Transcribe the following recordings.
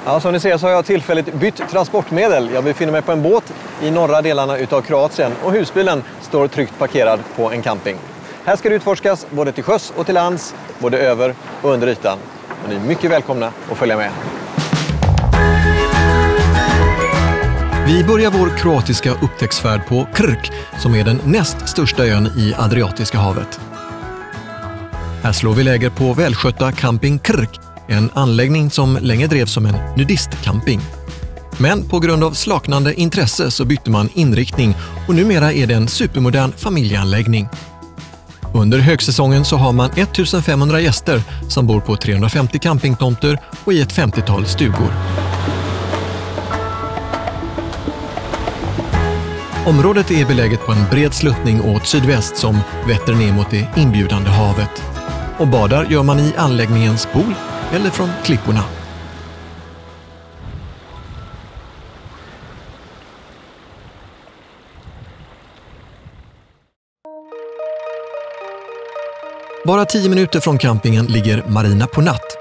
Ja, som ni ser så har jag tillfälligt bytt transportmedel. Jag befinner mig på en båt i norra delarna utav Kroatien och husbilen står tryggt parkerad på en camping. Här ska det utforskas både till sjöss och till lands, både över och under ytan. Och ni är mycket välkomna att följa med. Vi börjar vår kroatiska upptäcktsfärd på Krk, som är den näst största ön i Adriatiska havet. Här slår vi läger på välskötta camping Krk, en anläggning som länge drevs som en nudistcamping. Men på grund av slaknande intresse så bytte man inriktning och numera är det en supermodern familjeanläggning. Under högsäsongen så har man 1500 gäster som bor på 350 campingtomter och i ett 50-tal stugor. Området är beläget på en bred sluttning åt sydväst som vetter ner mot det inbjudande havet. Och badar gör man i anläggningens pool eller från klipporna. Bara 10 minuter från campingen ligger Marina Ponat.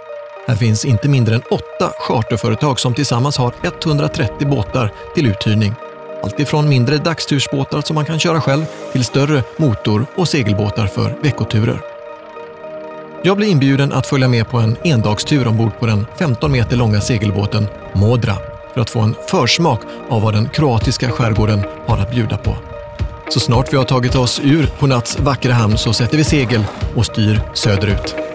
Här finns inte mindre än 8 charterföretag som tillsammans har 130 båtar till uthyrning. Allt ifrån mindre dagstursbåtar som man kan köra själv till större motor- och segelbåtar för veckoturer. Jag blir inbjuden att följa med på en endagstur ombord på den 15 meter långa segelbåten Modra för att få en försmak av vad den kroatiska skärgården har att bjuda på. Så snart vi har tagit oss ur Ponats vackra hamn så sätter vi segel och styr söderut.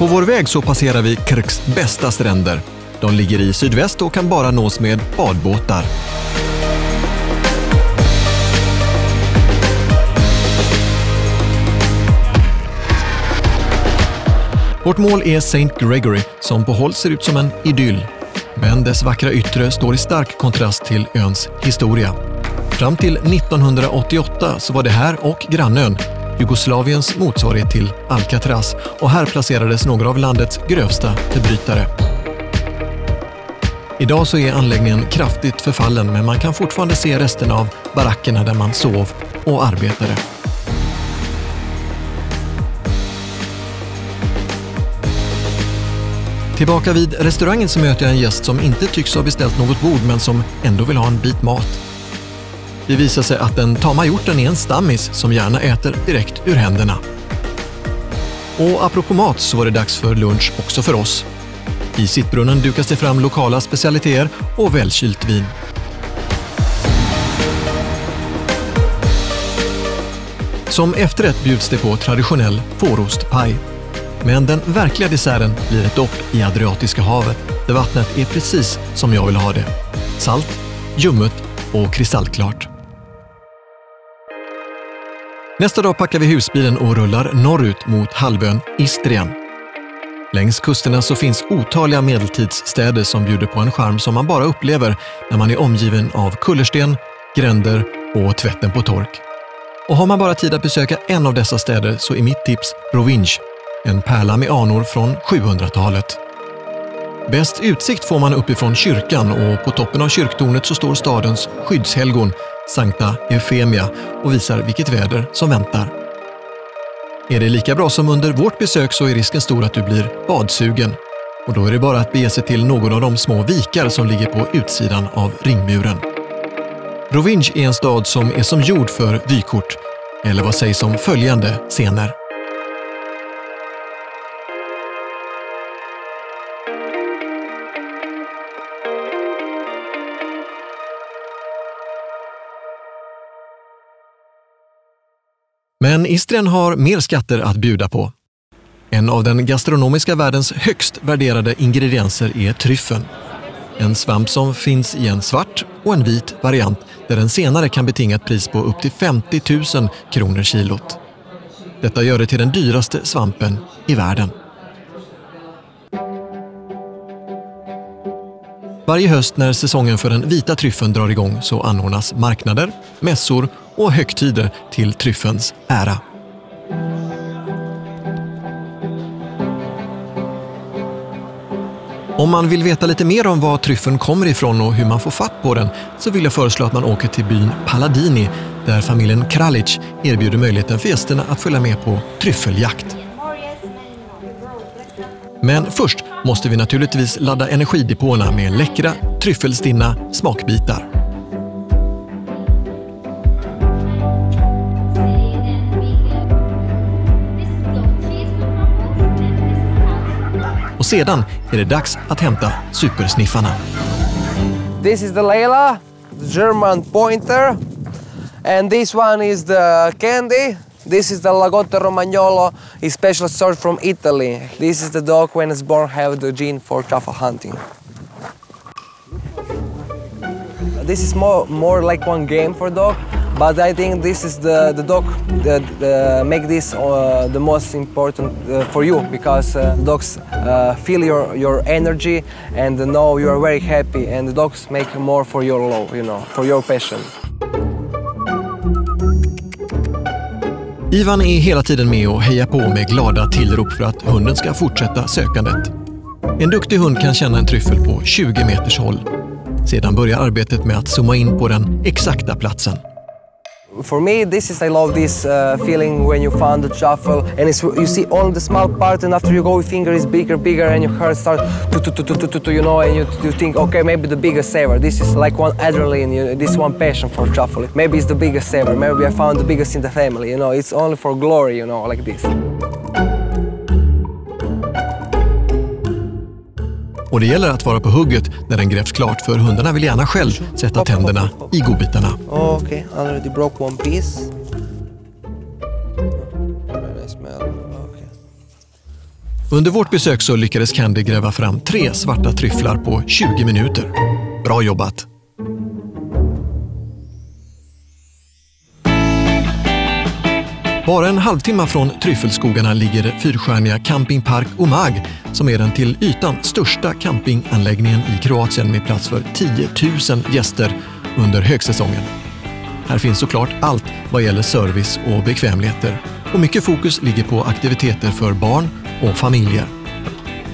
På vår väg så passerar vi Krks bästa stränder. De ligger i sydväst och kan bara nås med badbåtar. Vårt mål är St. Gregory som på håll ser ut som en idyll. Men dess vackra yttre står i stark kontrast till öns historia. Fram till 1988 så var det här och grannön Jugoslaviens motsvarighet till Alcatraz och här placerades några av landets grövsta förbrytare. Idag så är anläggningen kraftigt förfallen men man kan fortfarande se resterna av barackerna där man sov och arbetade. Tillbaka vid restaurangen så möter jag en gäst som inte tycks ha beställt något bord men som ändå vill ha en bit mat. Det visar sig att den tama hjorten är en stammis som gärna äter direkt ur händerna. Och apropå mat så var det dags för lunch också för oss. I sittbrunnen dukas det fram lokala specialiteter och välkylt vin. Som efterrätt bjuds det på traditionell fårostpaj. Men den verkliga desserten blir ett dopp i Adriatiska havet där vattnet är precis som jag vill ha det. Salt, ljummet och kristallklart. Nästa dag packar vi husbilen och rullar norrut mot halvön Istrien. Längs kusterna så finns otaliga medeltidsstäder som bjuder på en charm som man bara upplever när man är omgiven av kullersten, gränder och tvätten på tork. Och har man bara tid att besöka en av dessa städer så är mitt tips Rovinj, en pärla med anor från 700-talet. Bäst utsikt får man uppifrån kyrkan och på toppen av kyrktornet så står stadens skyddshelgon Sankta Eufemia och visar vilket väder som väntar. Är det lika bra som under vårt besök så är risken stor att du blir badsugen. Och då är det bara att bege sig till någon av de små vikar som ligger på utsidan av ringmuren. Rovinj är en stad som är som gjord för vykort, eller vad sägs om följande scener. Men Istrien har mer skatter att bjuda på. En av den gastronomiska världens högst värderade ingredienser är tryffeln. En svamp som finns i en svart och en vit variant där den senare kan betinga ett pris på upp till 50 000 kronor kilot. Detta gör det till den dyraste svampen i världen. Varje höst när säsongen för den vita tryffeln drar igång så anordnas marknader, mässor och högtider till tryffelns ära. Om man vill veta lite mer om var tryffeln kommer ifrån och hur man får fatt på den så vill jag föreslå att man åker till byn Paladini där familjen Kralic erbjuder möjligheten för gästerna att följa med på tryffeljakt. Men först måste vi naturligtvis ladda energidepåerna med läckra, tryffelstinna smakbitar. Och sedan är det dags att hämta supersniffarna. This is the Layla, the German pointer. And this one is the Candy. This is the Lagotto Romagnolo, is special sort from Italy. This is the dog when it's born have the gene for truffle hunting. This is more like one game for dog, but I think this is the dog that make this the most important for you, because dogs feel your energy and know you are very happy, and the dogs make more for your love, you know, for your passion. Ivan är hela tiden med och hejar på med glada tillrop för att hunden ska fortsätta sökandet. En duktig hund kan känna en tryffel på 20 meters håll. Sedan börjar arbetet med att zooma in på den exakta platsen. For me, I love this feeling when you found the truffle and you see only the small part, and after you go with finger is bigger and your heart starts to you know, and you think, okay, maybe the biggest saver. This is like one adrenaline, this one passion for truffle. Maybe it's the biggest saver, maybe I found the biggest in the family, you know, it's only for glory, you know, like this. Och det gäller att vara på hugget när den grävs klart, för hundarna vill gärna själv sätta tänderna i godbitarna. Okej, already broke one piece. Under vårt besök så lyckades Candy gräva fram 3 svarta tryfflar på 20 minuter. Bra jobbat! Bara en halvtimme från tryffelskogarna ligger fyrstjärniga campingpark Umag, som är den till ytan största campinganläggningen i Kroatien med plats för 10 000 gäster under högsäsongen. Här finns såklart allt vad gäller service och bekvämligheter, och mycket fokus ligger på aktiviteter för barn och familjer.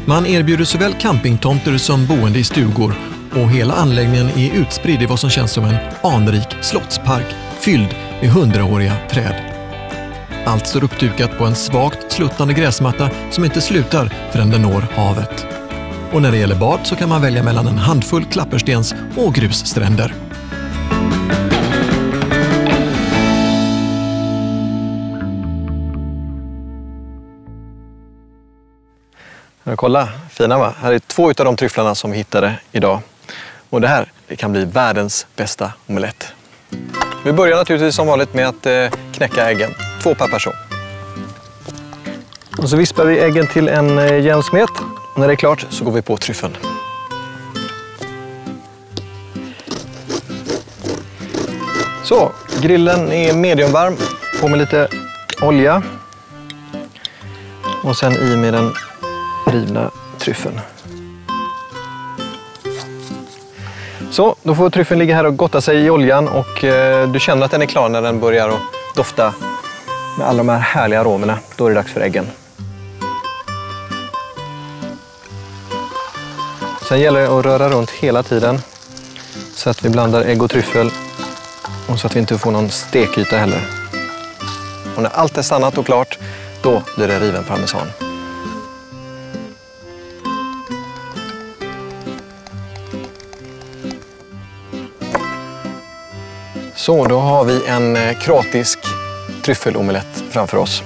Man erbjuder såväl campingtomter som boende i stugor, och hela anläggningen är utspridd i vad som känns som en anrik slottspark fylld med 100-åriga träd. Allt står uppdukat på en svagt sluttande gräsmatta som inte slutar förrän den når havet. Och när det gäller bad så kan man välja mellan en handfull klapperstens- och grusstränder. Kolla, fina va? Här är 2 av de tryfflarna som vi hittade idag. Och det här kan bli världens bästa omelett. Vi börjar naturligtvis som vanligt med att knäcka äggen. 2 per person. Och så vispar vi äggen till en jämn smet. Och när det är klart så går vi på tryffeln. Så, grillen är mediumvarm. På med lite olja. Och sen i med den rivna tryffeln. Så, då får tryffeln ligga här och gotta sig i oljan, och du känner att den är klar när den börjar att dofta med alla de här härliga aromerna. Då är det dags för äggen. Sen gäller det att röra runt hela tiden så att vi blandar ägg och tryffel, och så att vi inte får någon stekyta heller. Och när allt är stannat och klart, då blir det riven parmesan. Så, då har vi en kroatisk tryffelomelett framför oss.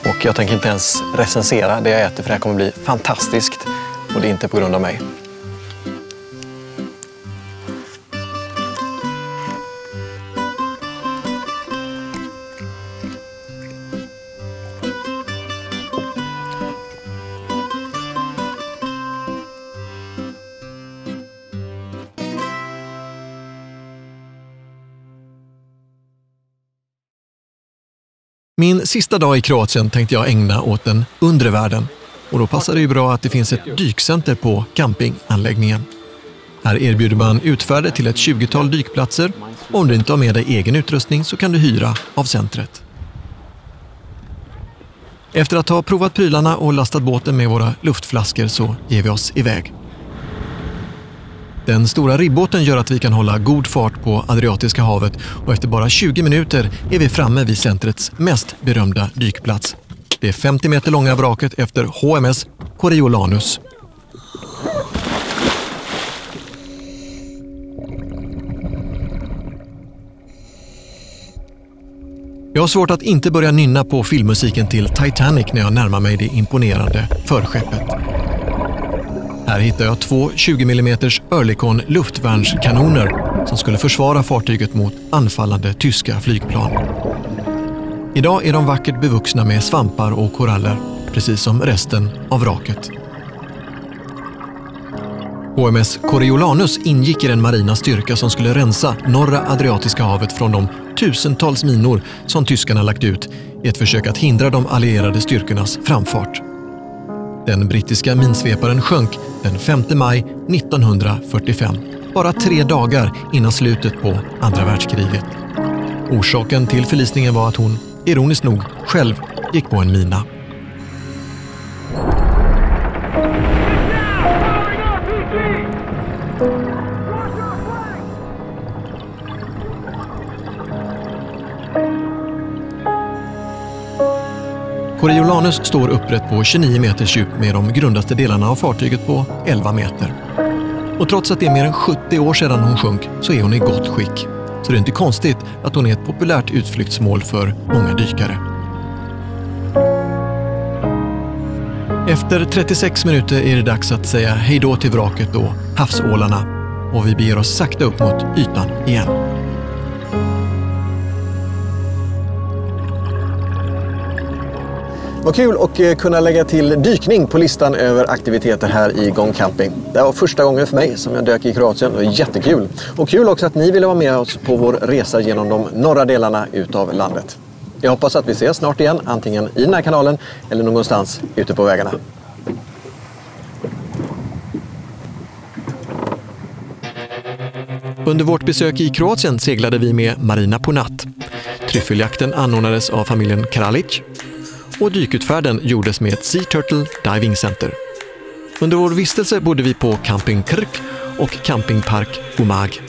Och jag tänker inte ens recensera det jag äter, för det här kommer bli fantastiskt. Och det är inte på grund av mig. Min sista dag i Kroatien tänkte jag ägna åt den undre världen, och då passar det ju bra att det finns ett dykcenter på campinganläggningen. Här erbjuder man utfärder till ett 20-tal dykplatser. Om du inte har med dig egen utrustning så kan du hyra av centret. Efter att ha provat prylarna och lastat båten med våra luftflaskor så ger vi oss iväg. Den stora ribbåten gör att vi kan hålla god fart på Adriatiska havet och efter bara 20 minuter är vi framme vid centrets mest berömda dykplats. Det 50 meter långa vraket efter HMS Coriolanus. Jag har svårt att inte börja nynna på filmmusiken till Titanic när jag närmar mig det imponerande förskeppet. Här hittar jag 2 20 mm Oerlikon luftvärnskanoner som skulle försvara fartyget mot anfallande tyska flygplan. Idag är de vackert bevuxna med svampar och koraller, precis som resten av vraket. HMS Coriolanus ingick i den marina styrka som skulle rensa norra Adriatiska havet från de tusentals minor som tyskarna lagt ut i ett försök att hindra de allierade styrkornas framfart. Den brittiska minsveparen sjönk den 5 maj 1945, bara 3 dagar innan slutet på andra världskriget. Orsaken till förlisningen var att hon, ironiskt nog, själv gick på en mina. Coriolanus står upprätt på 29 meters djup med de grundaste delarna av fartyget på 11 meter. Och trots att det är mer än 70 år sedan hon sjönk så är hon i gott skick. Så det är inte konstigt att hon är ett populärt utflyktsmål för många dykare. Efter 36 minuter är det dags att säga hej då till vraket och havsålarna och vi beger oss sakta upp mot ytan igen. Vad kul att kunna lägga till dykning på listan över aktiviteter här i Gone Camping. Det var första gången för mig som jag dök i Kroatien. Det var jättekul. Och kul också att ni ville vara med oss på vår resa genom de norra delarna utav landet. Jag hoppas att vi ses snart igen, antingen i den här kanalen eller någonstans ute på vägarna. Under vårt besök i Kroatien seglade vi med Marina Punat. Tryffeljakten anordnades av familjen Kralic och dykutfärden gjordes med ett Sea Turtle Diving Center. Under vår vistelse bodde vi på Camping Krk och Campingpark Umag.